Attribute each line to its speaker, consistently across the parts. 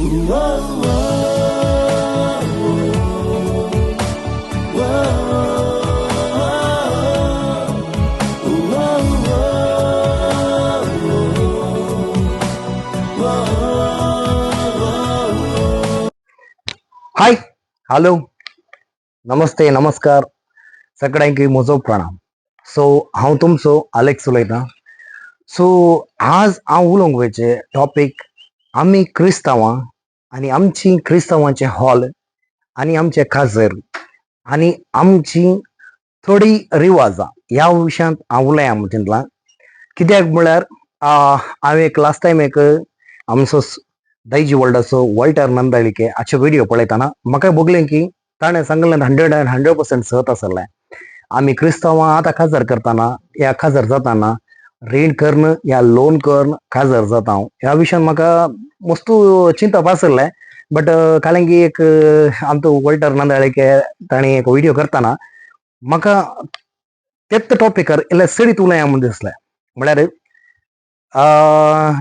Speaker 1: हाय, hello, नमस्ते, नमस्कार, सगळ्यांकी म्हजो प्रणाम. सो हांव तुमचो अलेक्स उलयतां. सो आज हांव उलोवंक वयचे टॉपिक आमी क्रिस्तांवां आनी आमची क्रिस्तांवांचे हॉल आनी आमचे खाजर आनी आमची थोडी रिवाजां ह्या विशयांत हांव उलया चिंतलां. कित्याक म्हळ्यार हांव एक लास्ट टायम एक आमचो दैजी वर्ल्डाचो वॉल्टर नंदाळीके हाचे व्हिडिओ पळयताना म्हाका बगलें की ताणें सांगलें 100% सत आसलें. आमी क्रिस्तांवां आतां खाजर करतना या खाजर जाताना रीण कर्ण या लोन कर्ण खाजर जाता ह्या विशयान म्हाका मस्तू चिंतप आसलें. बट कारण की एक आमचो वॉल्टर नंदाळीके ताणी एक व्हिडिओ करताना म्हाका तेच टॉपिकार इल्लें सडीत उलया म्हूण दिसलें. म्हळ्यार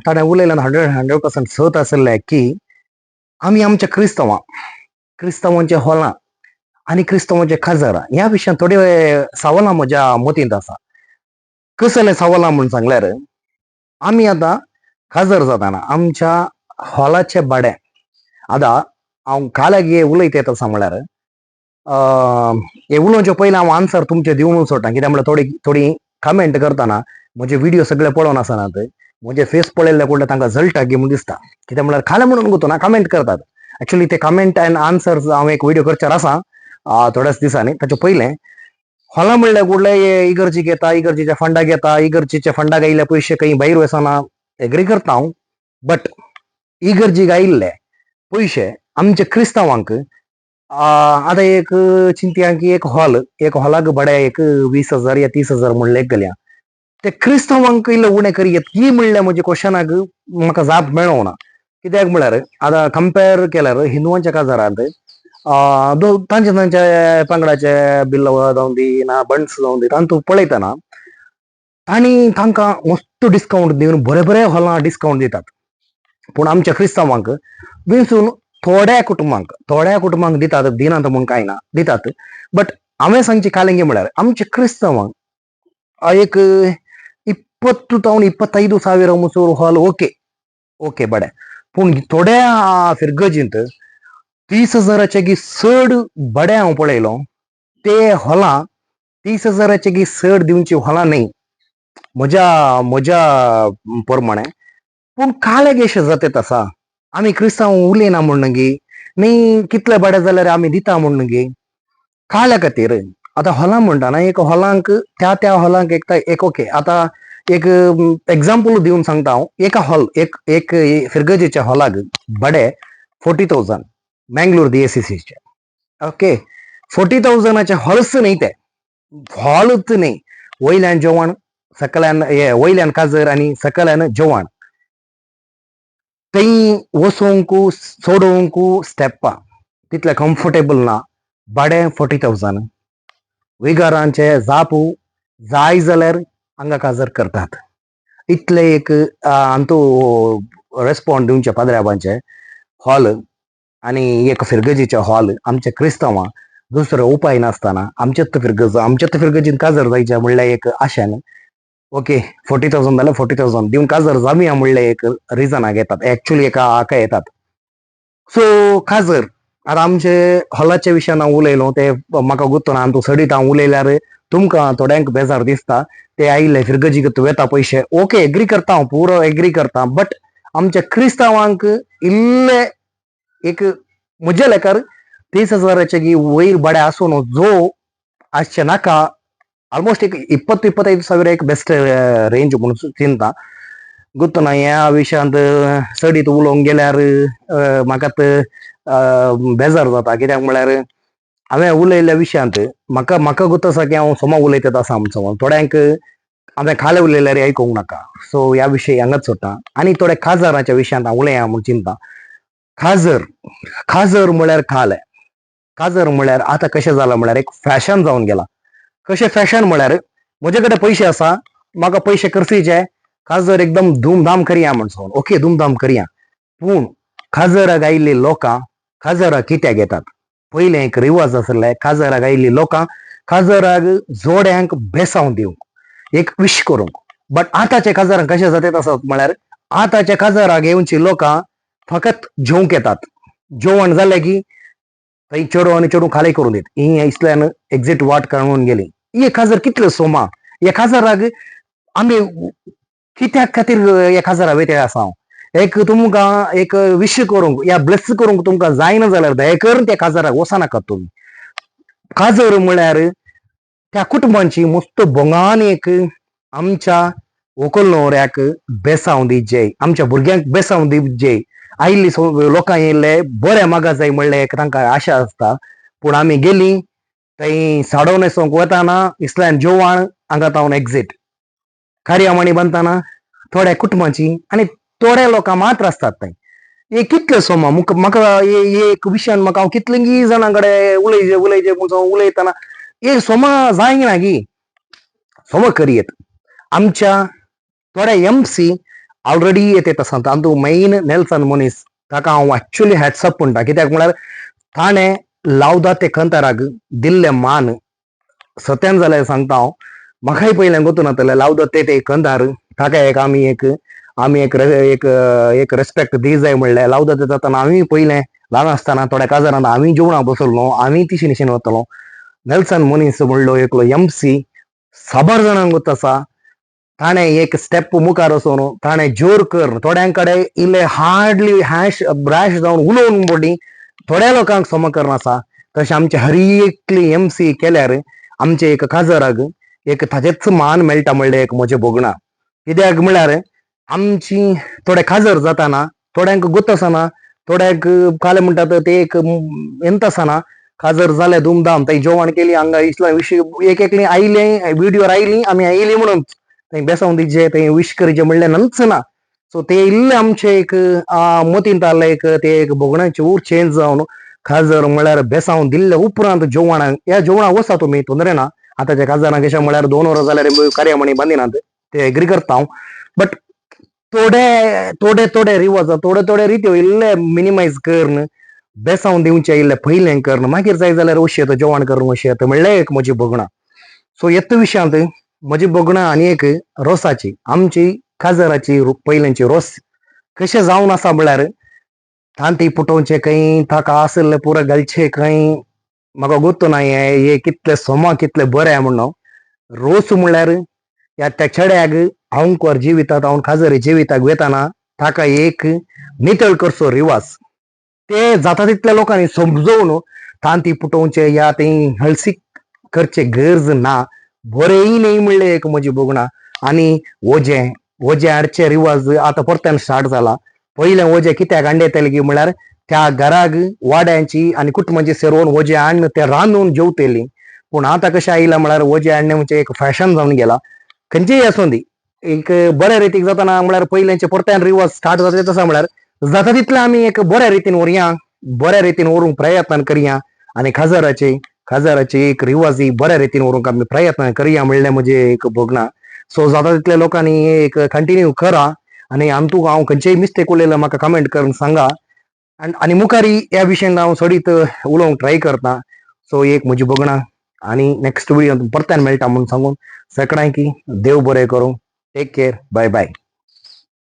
Speaker 1: ताणें उलयलें 100% सत आसलें की आमी आमच्या क्रिस्तांवांचे हॉलां आनी क्रिस्तांवांचे खाजरां ह्या विशयान थोडे सवालां म्हज्या मतींत आसा. कसले सवालां म्हूण सांगल्यार आमी आतां खाजर जाताना आमच्या हॉलाचे भाडें आतां हांव काल्याक हे उलयता येता आसा म्हळ्यार हे उलोवचे पयलीं हांव आन्सर तुमचे दिवन सोडटां. कित्याक म्हळ्यार थोडी कमेंट करतना म्हजे व्हिडिओ सगळे पळोवन आसनात म्हजे फेस पळयल्ले कडले तांकां जळटा की म्हूण दिसता. कित्याक म्हळ्यार खालें म्हणून गुंतूना कमेंट करतात. एक्चुअली ते कमेंट एंड आन्सर्स हांव एक व्हिडिओ करचेर आसा थोड्याच दिसांनी. ताचे पयलें हॉलां म्हणल्यार कडले इगर्जीक येता, इगर्जीच्या फंडाक येता, इगर्जीच्या फंडाक आयिल्ले पयशे खंय भायर वचना, एग्री करता हांव. बट इगर्जीक आयिल्ले पयशे आमच्या क्रिस्तांवांक आतां एक चिंतया की एक हॉलाक भाडें एक 20,000 या 30,000 म्हूण लेख घालया. ते क्रिस्तांवांक इल्लें उणें करियत की म्हणल्यार म्हज्या क्वेश्चनाक म्हाका जाप मेळोंक ना. कित्याक म्हळ्यार आतां कंपेर केल्यार हिंदुवांच्या काजारांत तांचे पंगडाचे बिल्ल जावं दी ना बंड्स जावं दी तांतूं पळयतना आनी तांकां मस्त डिस्कावंट दिवन बरे हॉलां डिस्कावंट दितात. पूण आमच्या क्रिस्तांवांक विंचून थोड्या कुटुंबांक दितात, दिनात म्हूण कांय ना, दितात. बट हांवें सांगची कालेंगे म्हळ्यार आमच्या क्रिस्तांवांक एक 20,000-25,000 मुसोर हॉल ओके बरें. पूण थोड्या फिरगजींत 30,000चे की चड बडें हांव पळयलो. ते हॉलां 30,000चे की चड दिवची हॉलां न्हय म्हज्या प्रमाणे. पूण काले गेशे जातात आसा आमी क्रिस्तांव उलयना म्हण गे न्ही कितले बडे जाल्यार आमी दिता म्हण गे काल्या खातीर. आतां हॉलां म्हणटाना एक हॉलांक त्या हॉलांक एक ओके आतां एक एक्झाम्पल दिवन सांगता हांव. एक फिरगजेच्या हॉलाक भाडें 40,000 मँगलोर DSCCचे. ओके 40,000चे हॉल्स न्हय ते हॉलच न्हय. वयल्यान जेवण सकल्यान वयल्यान काजर आनी सकल्यान जेवण थंय वसोंक सोडोवंक स्टेप्पां तितले कम्फर्टेबल ना. भाडें 40,000. विगारांचे जाप जाय जाल्यार हांगा काजर करतात. इतले एक आंतू रेस्पॉन्ड दिवचे पाद्र्याबांचे हॉल आनी एक फिरगजीचे हॉल आमच्या क्रिस्तांवां दुसरो उपाय नासतना आमच्याच फिरगजीन काजर जायचे म्हणल्यार एक आशेन ओके 40,000 जाल्यार 40,000 दिवन काजर जावया म्हणल्यार एक रिजनाक येतात, एक्चुअली एका हाका येतात. सो खाजर आतां आमचे हॉलाच्या विशयान हांव उलयलो ते म्हाका गुर्तूना. आनी तूं सडीत हांव उलयल्यार तुमकां थोड्यांक बेजार दिसता. ते आयिल्ले फिरगजीक वेता पयशे ओके एग्री करता हांव, पुरो एग्री करता. बट आमच्या क्रिस्तांवांक इल्ले एक म्हज्या लेकार 30,000चे की वयर भाडें आसून जो आसचे नाका. ऑलमोस्ट एक 20,000-25,000 एक बेस्ट रेंज म्हणून चिंता. गुर्तूना ह्या विशयांत सडीत उलोवंक गेल्यार म्हाकात बेजार जाता. कित्याक म्हळ्यार हांवें उलयल्ल्या विशयांत म्हाका गुर्त आसा की हांव सोमा उलयता आसा आमचो. थोड्यांक हांवें खाले उलयल्यार आयकूंक नाका. सो ह्या विशयी हांगाच सोडटा. आनी थोड्या खाजराच्या विशयांत हांव उलया म्हूण चिंता. खाजर म्हळ्यार काजर म्हळ्यार आतां कशें जालां म्हळ्यार एक फॅशन जावन गेला. कशें फॅशन म्हळ्यार म्हजे कडेन पयशे आसा, म्हाका पयशे करफीचे, काजर एकदम धूमधाम करया म्हणून ओके धूमधाम करया. पूण खाजराक आयिल्ली लोकां खाजराक कित्याक येतात? पयलें एक रिवाज आसले, खाजराक आयिल्ली लोकां खाजराक जोड्यांक बेसांव दिवंक, एक विश करूंक. बट आतांच्या खाजरांक कशें जातात आसत म्हळ्यार आतांच्या खाजराक येवची लोकां फकत जेवंक येतात. जेवण जालें की थंय चेडो आनी चेडूं खाली करून दित. ही इतल्यान एक्झिट वाट काडून गेली. हे खाजर कितले सोमा. हे खाजराक आमी कित्याक खातीर हे खाजरा वयते आसा. एक तुमकां एक विश करूंक या ब्लेस करूंक तुमकां जायना जाल्यार दयेकरून त्या खाजराक वचनाकात तुमी. खाजर म्हळ्यार त्या कुटुंबांची मस्त भोंगान एक आमच्या व्हंकल न्हवऱ्याक बेसांव दिवचे, आमच्या भुरग्यांक बेसांव दिवचे. आयिल्ली लोकां येयल्ले बरे मागा जाय म्हणले एक तांकां आशा आसता. पूण आमी गेली थंय साडो न्हेसोवंक वताना इतल्यान जेवण हांगातावन एक्झिट. कार्यामणी बांदतना थोड्या कुटुंबाची आनी थोड्या लोकां मात्र आसतात थंय. हे कितले सोमा म्हाका हे एक विशयान म्हाका हांव कितलींगी जाणां कडेन उलयचे म्हणून उलयतना हे सोमा जायना गी. सोमा करियेत. आमच्या थोड्या एमसी ऑलरेडी येते आसात. तातूंत मेन नेल्सन मनीस ताका हांव एक्चुअली हॅट्सअप म्हणटा. कित्याक म्हळ्यार ताणें लावदा ते कंताराक दिल्ले मान सत्यान जाल्यार सांगता हांव, म्हाकाय पयलें गोतून नातलें लावदा ते कंदार ताका एक आमी एक रेस्पेक्ट दी जाय म्हणलें. लावदा ते जाताना आमी पयलें ल्हान आसतना थोड्या काजारांत आमी जेवणाक बसलो, आमी ती शिनशेन वतलो. नेल्सन मनीस म्हणलो एकलो एमसी साबार जाणांक गोत आसा. ताणें एक स्टेप मुखार वचून ताणें जोर कर थोड्यां कडेन इल्ले हार्डली ब्रॅश जावन उलोवन पडली. थोड्या लोकांक समकरण आसा. तशें आमचे हर एकली एमसी केल्यार आमचे एक खाजराक एक ताचेच मान मेळटा म्हणलें एक म्हजें भोगणा. कित्याक म्हळ्यार आमची थोडे खाजर जाताना थोड्यांक गुत आसना, थोड्यांक काले म्हणटात ते एक एंत आसना. खाजर जाले धूमधाम थंय जेवण केली हांगा इतलें एक एकली आयली व्हिडिओर आयली आमी आयली म्हणून थंय बेसांव दिवचे थंय विश करचे म्हणलें नचना. सो ते इल्ले आमचे एक मतींत आसलें एक ते एक भोगणाचें उर चेंज जावन खाजर म्हळ्यार बेसांव दिल्ले उपरांत जेवणाक ह्या जेवणाक वचा तुमी तोंदरे ना. आतांच्या खाजरांक अशें म्हळ्यार 2 वरां जाल्यार कार्यामणी बांदिनात ते एग्री करता हांव. बट थोडे रिवाज थोडे रित्यो इल्ले मिनिमायज करन बेसांव दिवचे इल्ले पयलें करन मागीर जाय जाल्यार वशेत जेवण करून वशेत म्हणलें एक म्हजी भोगणा. सो येत विशयांत म्हजी भोगणा आनी एक रोसाची आमची खाजराची पयलेंची रोस कशें जावन आसा म्हळ्यार तांती पुटोवचे खंय ताका आसले पुरो घालचे खंय म्हाका गुर्तू ना हे कितले सोमा कितले बरे म्हणून. रोस म्हळ्यार ह्या त्या चेड्याक हांव वर जिवितात हांव खाजर जिविताक वेताना ताका एक नितळ करचो रिवाज. ते जाता तितल्या लोकांनी समजोवन तांती पुटोवचे या थंय हळसीक करचे गरज ना. बरेय न्ही म्हणलें एक म्हजी भोगणा. आनी वजें हाडचे रिवाज आतां परत्यान स्टार्ट जाला. पयलें वजें कित्याक हाडयताले की म्हळ्यार त्या घराक वाड्यांची आनी कुटुंबांची सेरोवन वजें हाडून ते रांदून जेवतेली. पूण आतां कशें आयलां म्हळ्यार वजें हाडणें म्हणजे एक फॅशन जावन गेला. खंयचेय आसूं दी एक बऱ्या रितीक जाताना म्हळ्यार पयलेंचे परत्यान रिवाज स्टार्ट जाता तसा म्हळ्यार जाता तितलें आमी एक बऱ्या रितीन व्हरया, बऱ्या रितीन व्हरूंक प्रयत्न करया. आनी खाजराची एक रिवाज ही बऱ्या रितीन व्हरूंक आमी प्रयत्न करया म्हणलें म्हजें एक भोगणा. सो जाता तितल्या लोकांनी एक कंटिन्यू करा. आनी हातूंत हांव खंयचेय मिस्टेक उलयल्यार म्हाका कमेंट करून सांगा. आनी मुखारी ह्या विशयान हांव सडीत उलोवंक ट्राय करता. सो एक म्हजी भोगणा आनी नेक्स्ट व्हिडिओ परत्यान मेळटा म्हणून सांगून सेकडाय की देव बरें करूं. Take care. Bye bye.